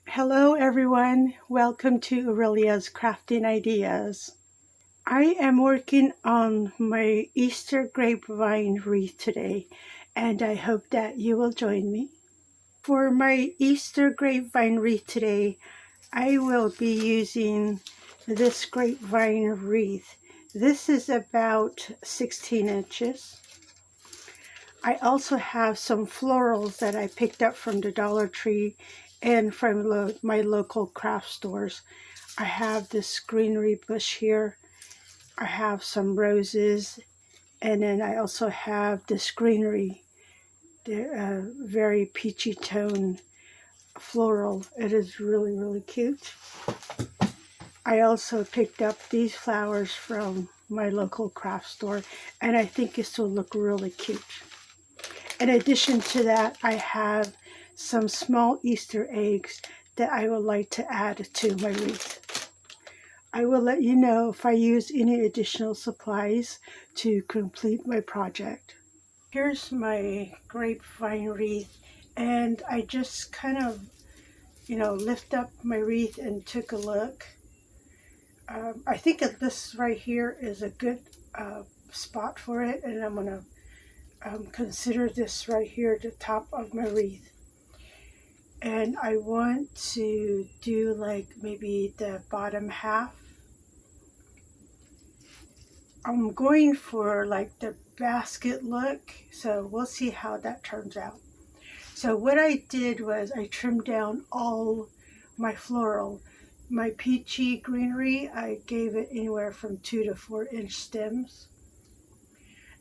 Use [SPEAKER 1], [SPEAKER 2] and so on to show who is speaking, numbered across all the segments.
[SPEAKER 1] Hello everyone, welcome to Aurelia's Crafting Ideas. I am working on my Easter grapevine wreath today, and I hope that you will join me. For my Easter grapevine wreath today, I will be using this grapevine wreath. This is about 16 inches. I also have some florals that I picked up from the Dollar Tree and from my local craft stores. I have this greenery bush here. I have some roses, and then I also have this greenery, the very peachy tone floral. It is really, really cute. I also picked up these flowers from my local craft store, and I think this will look really cute. In addition to that, I have some small Easter eggs that I would like to add to my wreath. I will let you know if I use any additional supplies to complete my project. Here's my grapevine wreath, and I just kind of, lift up my wreath and took a look. I think that this right here is a good spot for it, and I'm going to consider this right here at the top of my wreath. And I want to do like maybe the bottom half. I'm going for like the basket look, so we'll see how that turns out. So what I did was I trimmed down all my floral. My peachy greenery, I gave it anywhere from 2 to 4 inch stems.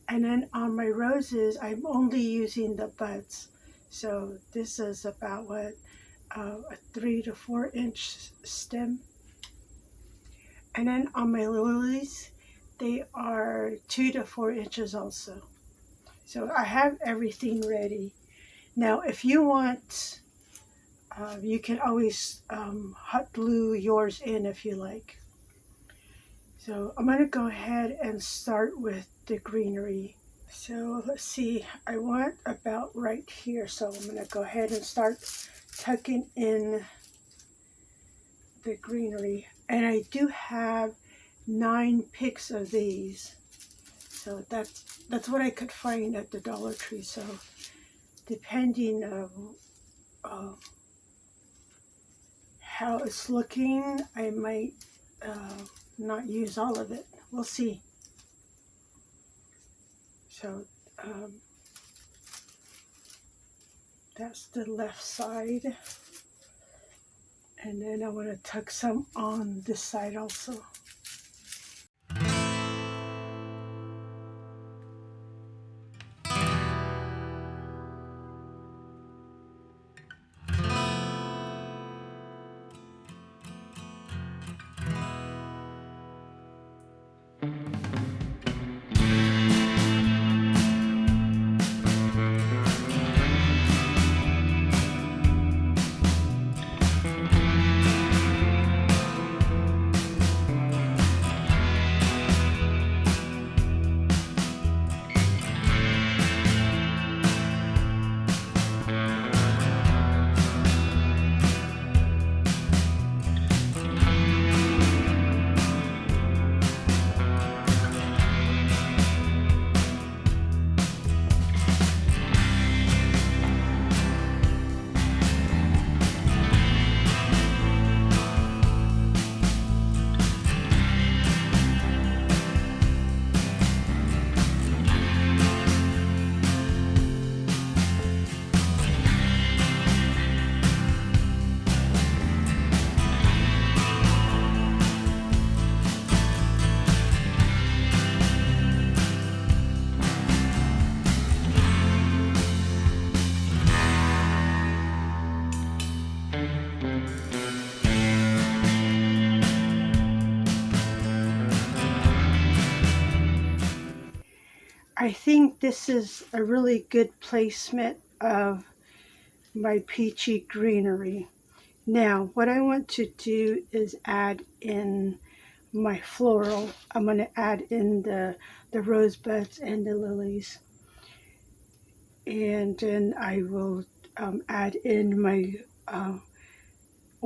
[SPEAKER 1] And then on my roses, I'm only using the buds. So this is about a 3 to 4 inch stem. And then on my lilies, they are 2 to 4 inches also. So I have everything ready. Now, if you want, you can always hot glue yours in if you like. So I'm going to go ahead and start with the greenery. So let's see, I want about right here. So I'm going to go ahead and start tucking in the greenery. And I do have 9 picks of these. So that's what I could find at the Dollar Tree. So depending on how it's looking, I might not use all of it. We'll see. So that's the left side. And then I want to tuck some on this side also. I think this is a really good placement of my peachy greenery. Now, what I want to do is add in my floral. I'm going to add in the rosebuds and the lilies. And then I will add in my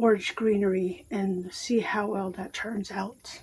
[SPEAKER 1] orange greenery and see how well that turns out.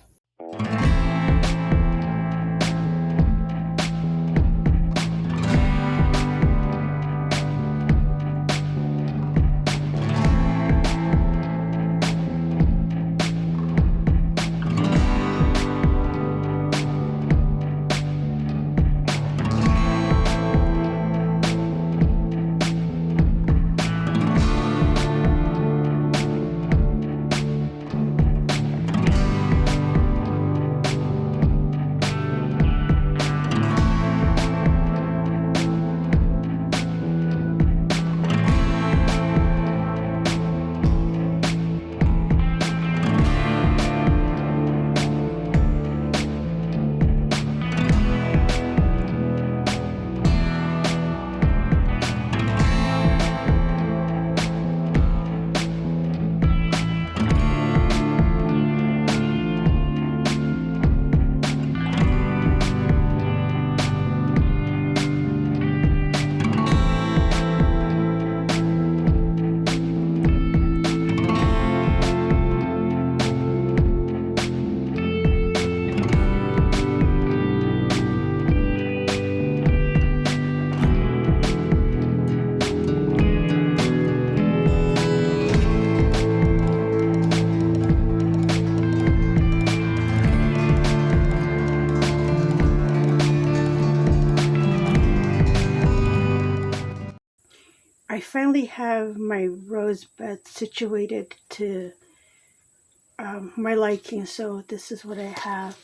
[SPEAKER 1] I finally have my rose bed situated to my liking, so this is what I have.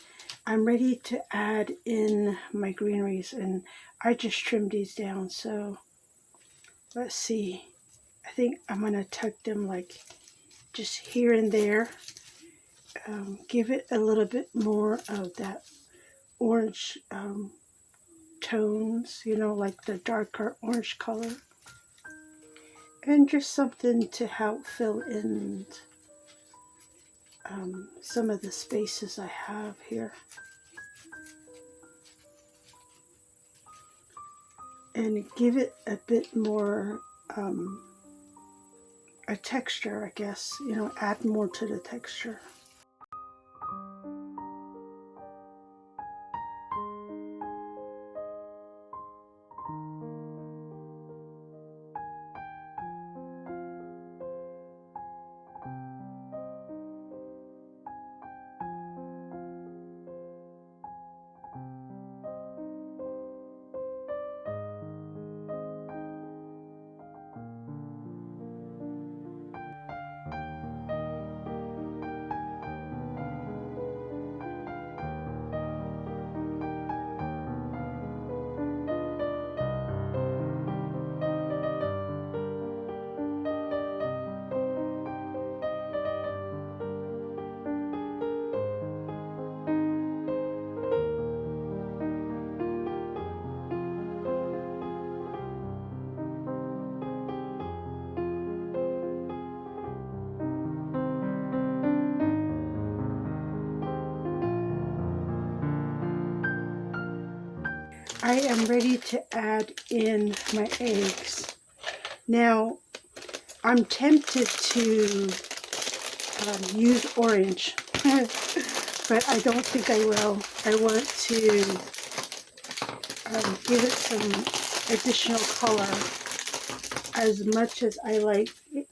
[SPEAKER 1] I'm ready to add in my greeneries, and I just trimmed these down, so let's see. I think I'm going to tuck them like just here and there. Give it a little bit more of that orange tones, you know, like the darker orange color. And just something to help fill in some of the spaces I have here. And give it a bit more a texture, I guess, you know, add more to the texture. I am ready to add in my eggs. Now, I'm tempted to use orange, but I don't think I will. I want to give it some additional color. As much as I like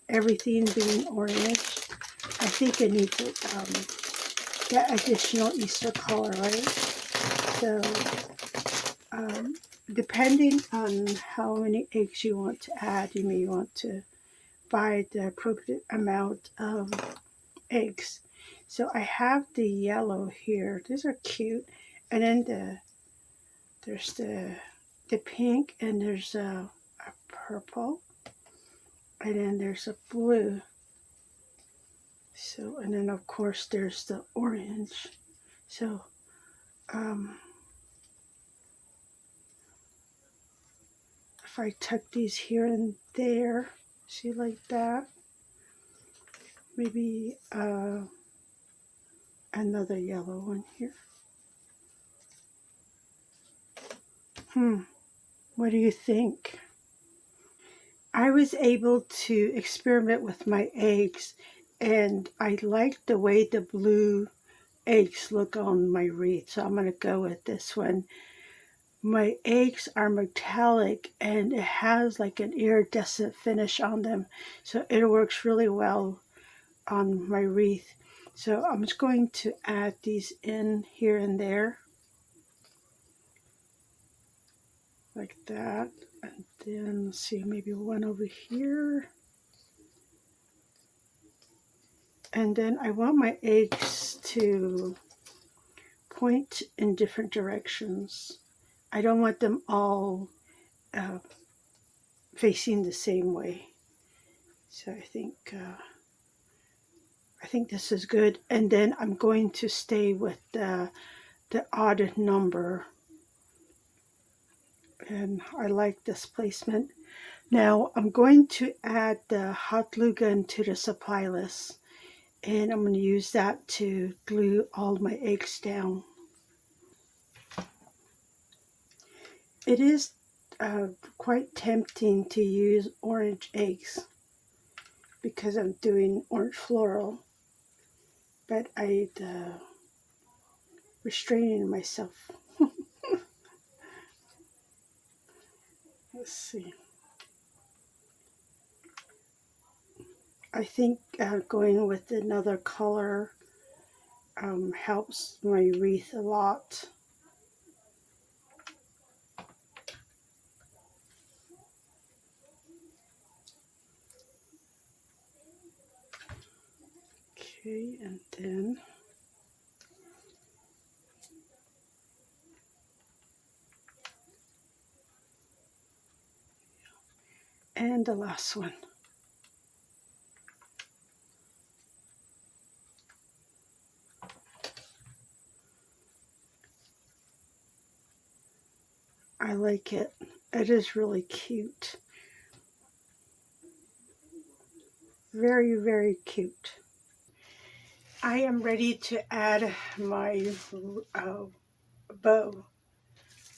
[SPEAKER 1] everything being orange, I think I need to get additional Easter color, right? So, depending on how many eggs you want to add, you may want to buy the appropriate amount of eggs. So I have the yellow here. These are cute. And then there's the pink, and there's a purple, and then there's a blue. So, and then of course there's the orange. So, if I tuck these here and there, see, like that, maybe another yellow one here. What do you think? I was able to experiment with my eggs and I like the way the blue eggs look on my wreath, so I'm going to go with this one. My eggs are metallic and it has like an iridescent finish on them, so it works really well on my wreath. So I'm just going to add these in here and there like that, and then let's see, maybe one over here. And then I want my eggs to point in different directions. I don't want them all facing the same way. So I think this is good. And then I'm going to stay with the odd number. And I like this placement. Now I'm going to add the hot glue gun to the supply list. And I'm going to use that to glue all my eggs down. It is quite tempting to use orange eggs because I'm doing orange floral, but I'm restraining myself. Let's see. I think going with another color helps my wreath a lot. Okay, and then and the last one. I like it. It is really cute. Very, very cute. I am ready to add my bow.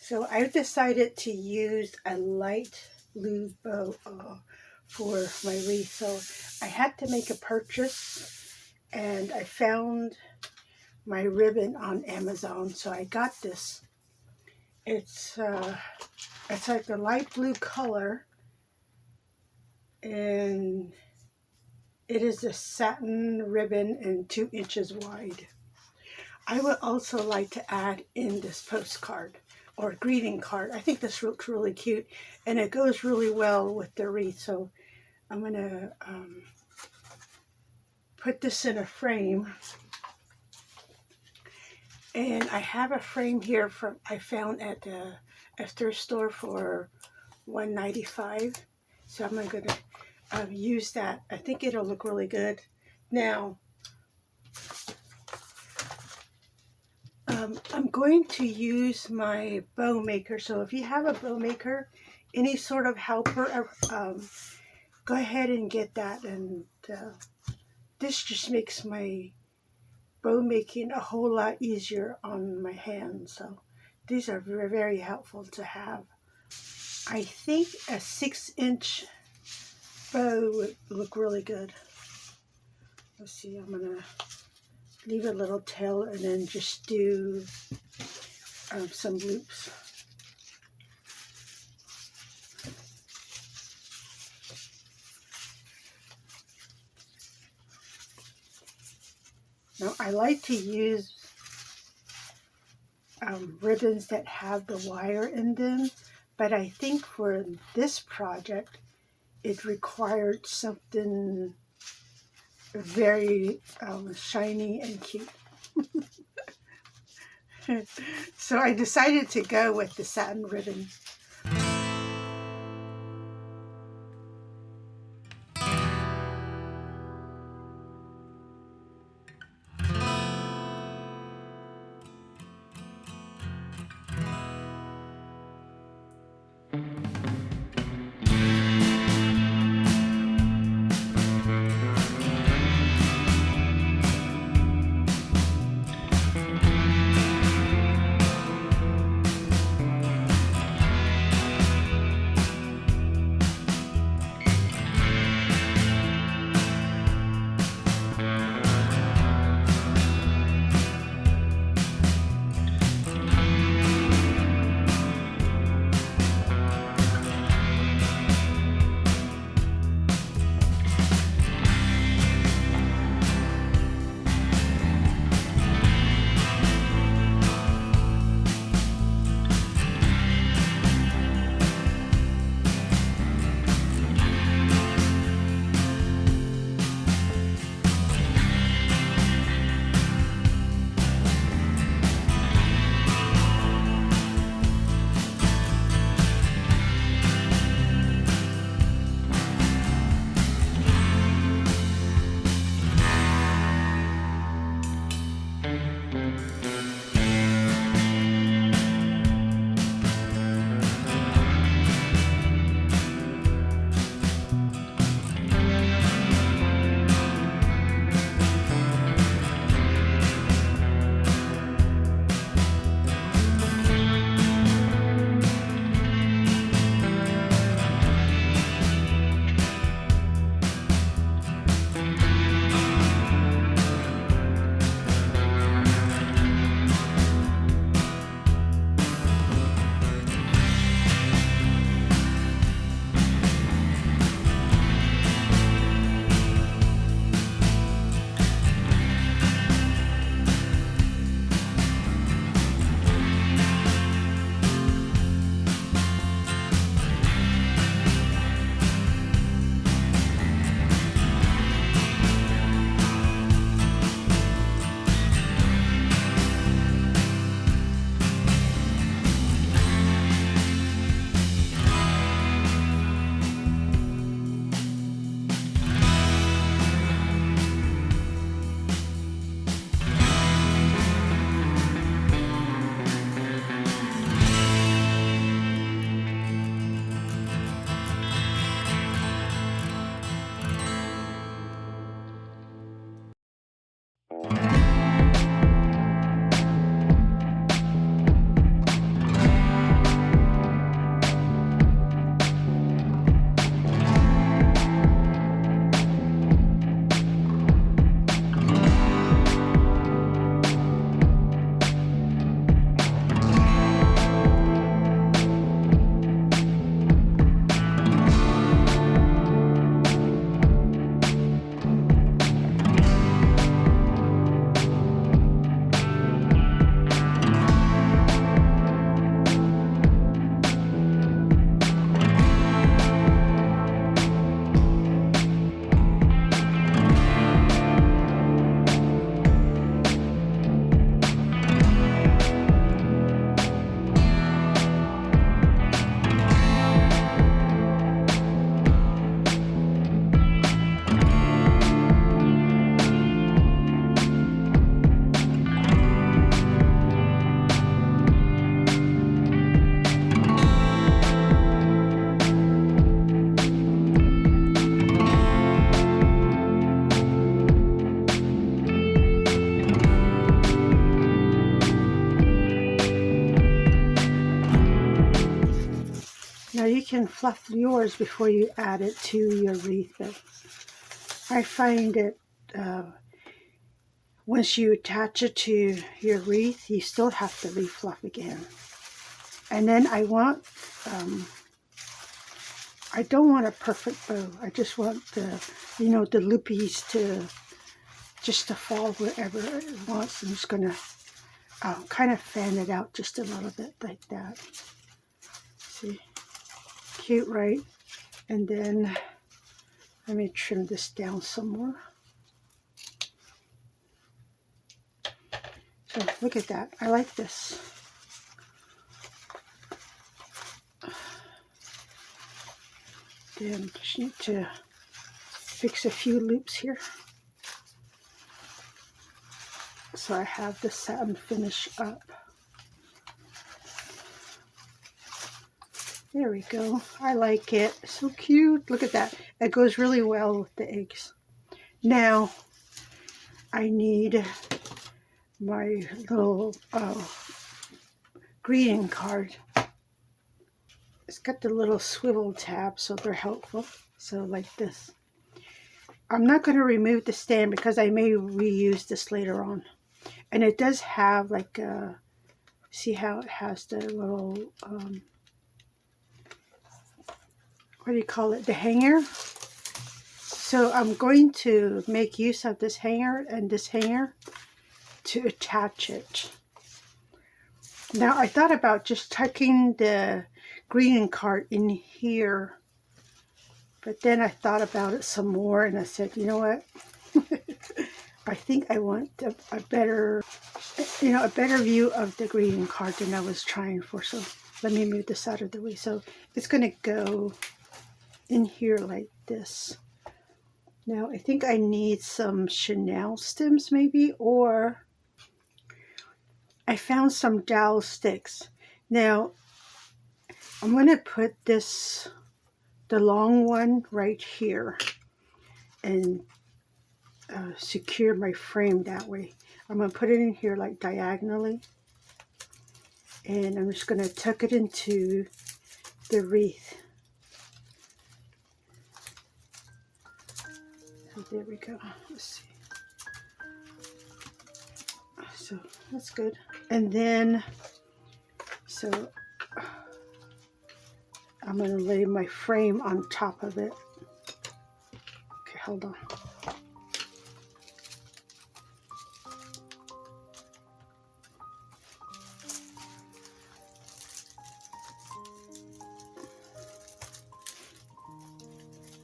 [SPEAKER 1] So I've decided to use a light blue bow for my wreath. So I had to make a purchase, and I found my ribbon on Amazon. So I got this. It's like a light blue color, and it is a satin ribbon and 2 inches wide. I would also like to add in this postcard or greeting card. I think this looks really cute, and it goes really well with the wreath. So I'm going to put this in a frame. And I have a frame here I found at the thrift store for $1.95. So I'm going to use that. I think it'll look really good. Now, I'm going to use my bow maker. So if you have a bow maker, any sort of helper, go ahead and get that. And this just makes my bow making a whole lot easier on my hands. So these are very, very helpful to have. I think a 6-inch bow would look really good. Let's see, I'm gonna leave a little tail and then just do some loops. Now I like to use ribbons that have the wire in them, but I think for this project it required something very shiny and cute. So I decided to go with the satin ribbon. Now you can fluff yours before you add it to your wreath, but I find that once you attach it to your wreath, you still have to refluff again. And then I don't want a perfect bow. I just want the, the loopies to fall wherever it wants. I'm just gonna kind of fan it out just a little bit like that. See, cute, right? And then let me trim this down some more. So look at that. I like this. Then just need to fix a few loops here. So I have the satin finish up. There we go. I like it. So cute. Look at that. It goes really well with the eggs. Now I need my little greeting card. It's got the little swivel tabs, so they're helpful. So like this. I'm not going to remove the stand because I may reuse this later on. And it does have like a, see how it has the little, what do you call it? The hanger. So I'm going to make use of this hanger and this hanger to attach it. Now I thought about just tucking the greeting card in here, but then I thought about it some more and I said, you know what? I think I want a better, a better view of the greeting card than I was trying for. So let me move this out of the way. So it's going to go in here like this. Now I think I need some chenille stems maybe, or I found some dowel sticks. Now I'm going to put this, the long one right here, and secure my frame that way. I'm going to put it in here like diagonally, and I'm just going to tuck it into the wreath. So there we go. Let's see. So that's good. And then, so I'm going to lay my frame on top of it. Okay, hold on.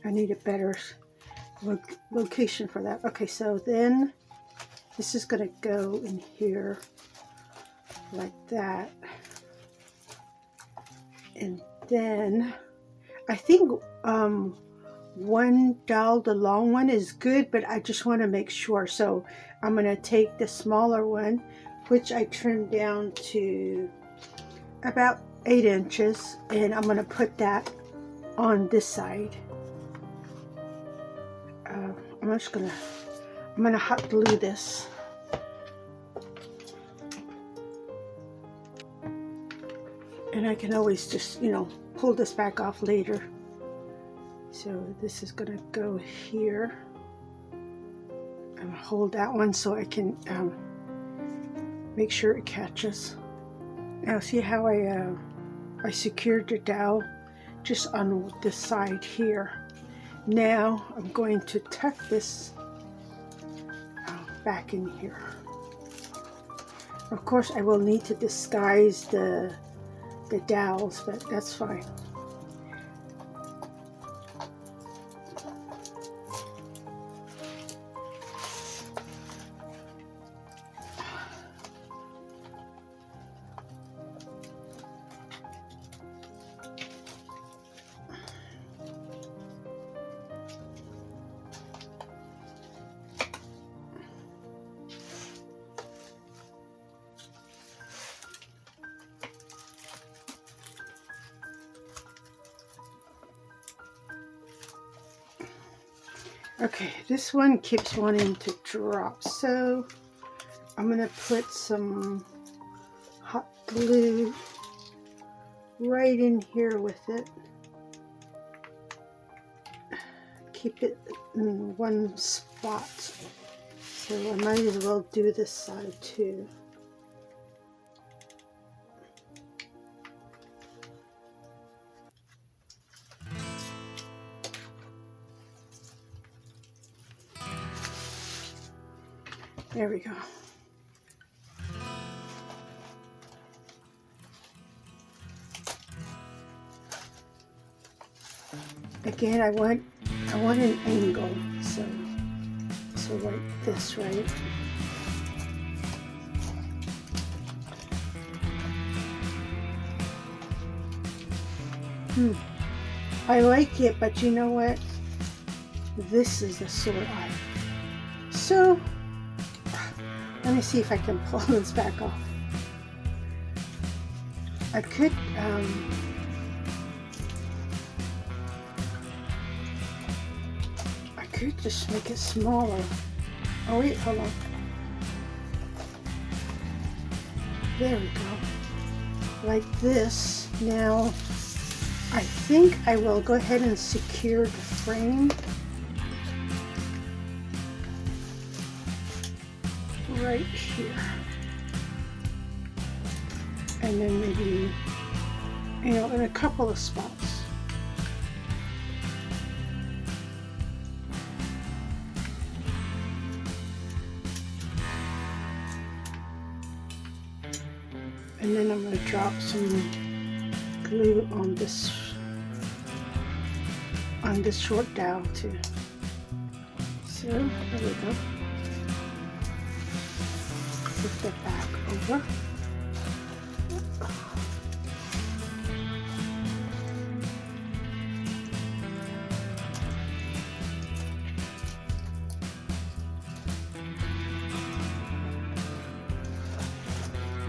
[SPEAKER 1] I need a better location for that. Okay, so then this is going to go in here like that. And then I think one dowel, the long one, is good, but I just want to make sure. So I'm going to take the smaller one, which I trimmed down to about 8 inches, and I'm going to put that on this side. I'm gonna hot glue this. And I can always just, pull this back off later. So this is gonna go here. I'm gonna hold that one so I can make sure it catches. Now see how I secured the dowel just on this side here. Now I'm going to tuck this back in here. Of course I will need to disguise the dowels, but that's fine. Okay, this one keeps wanting to drop, so I'm going to put some hot glue right in here with it. Keep it in one spot. So I might as well do this side too. There we go. Again, I want an angle, so like this, right? I like it, but you know what? This is a sore eye. So let me see if I can pull this back off. I could just make it smaller. Oh wait, hold on. There we go. Like this. Now, I think I will go ahead and secure the frame right here. And then maybe, you know, in a couple of spots. And then I'm going to drop some glue on this short dowel too. So there we go. Flip that back over.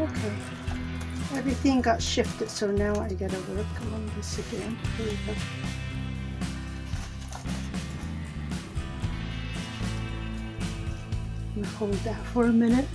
[SPEAKER 1] Okay. Everything got shifted, so now I gotta work on this again. Here we go. I'm gonna hold that for a minute.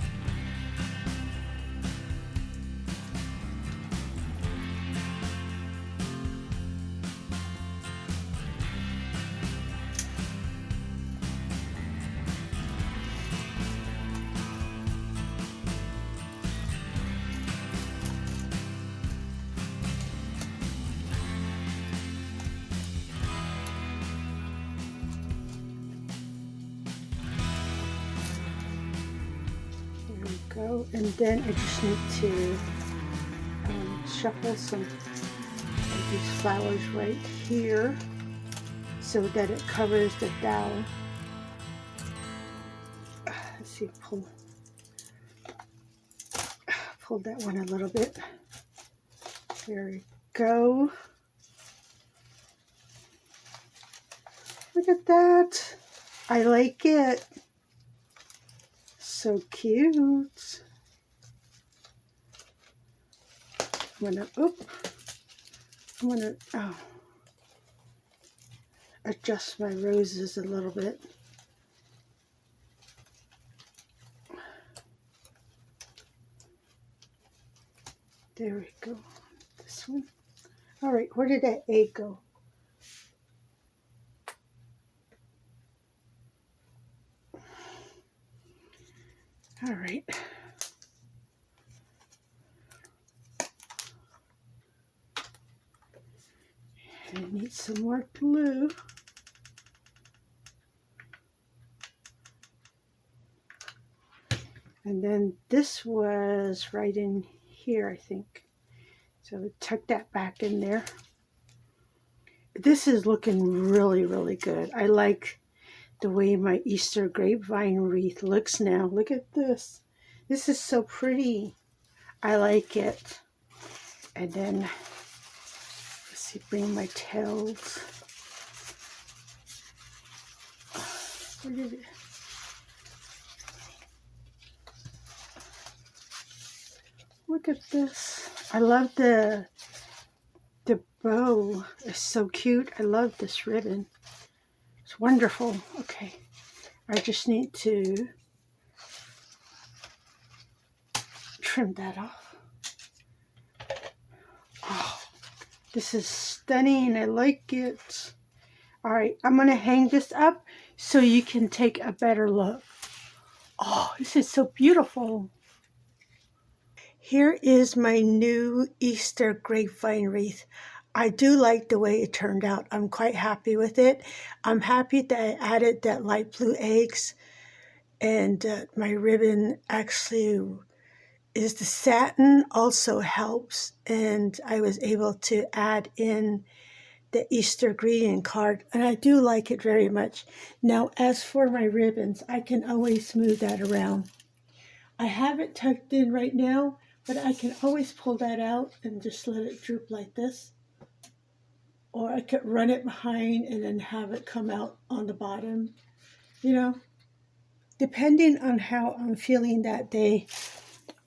[SPEAKER 1] Go, and then I just need to shuffle some of these flowers right here so that it covers the dowel. Let's see, pull that one a little bit. There we go. Look at that. I like it. So cute. I'm gonna adjust my roses a little bit. There we go. This one. All right, where did that egg go? All right. I need some more glue. And then this was right in here, I think. So tuck that back in there. This is looking really, really good. I like the way my Easter grapevine wreath looks now. Look at this. This is so pretty. I like it. And then, let's see, bring my tails. Where did it? Look at this. I love the bow. It's so cute. I love this ribbon. It's wonderful. Okay. I just need to trim that off. Oh, This is stunning. I like it. All right, I'm going to hang this up so you can take a better look. Oh, this is so beautiful. Here is my new Easter grapevine wreath. I do like the way it turned out. I'm quite happy with it. I'm happy that I added that light blue eggs, and my ribbon actually is the satin also helps, and I was able to add in the Easter greeting card, and I do like it very much. Now, as for my ribbons, I can always move that around. I have it tucked in right now, but I can always pull that out and just let it droop like this. Or I could run it behind and then have it come out on the bottom. You know, depending on how I'm feeling that day,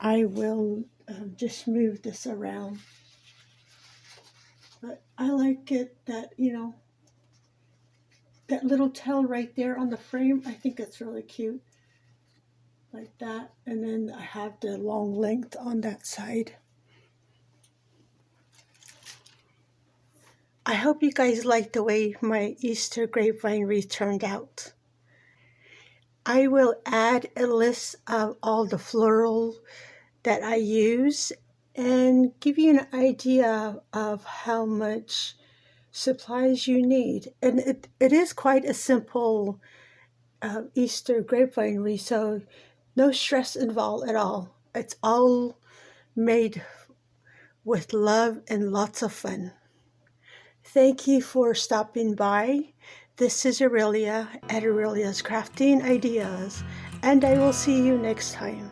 [SPEAKER 1] I will just move this around. But I like it that, that little tail right there on the frame. I think it's really cute. Like that. And then I have the long length on that side. I hope you guys like the way my Easter grapevine wreath turned out. I will add a list of all the floral that I use and give you an idea of how much supplies you need. And it is quite a simple Easter grapevine wreath, so no stress involved at all. It's all made with love and lots of fun. Thank you for stopping by. This is Aurelia at Aurelia's Crafting Ideas, and I will see you next time.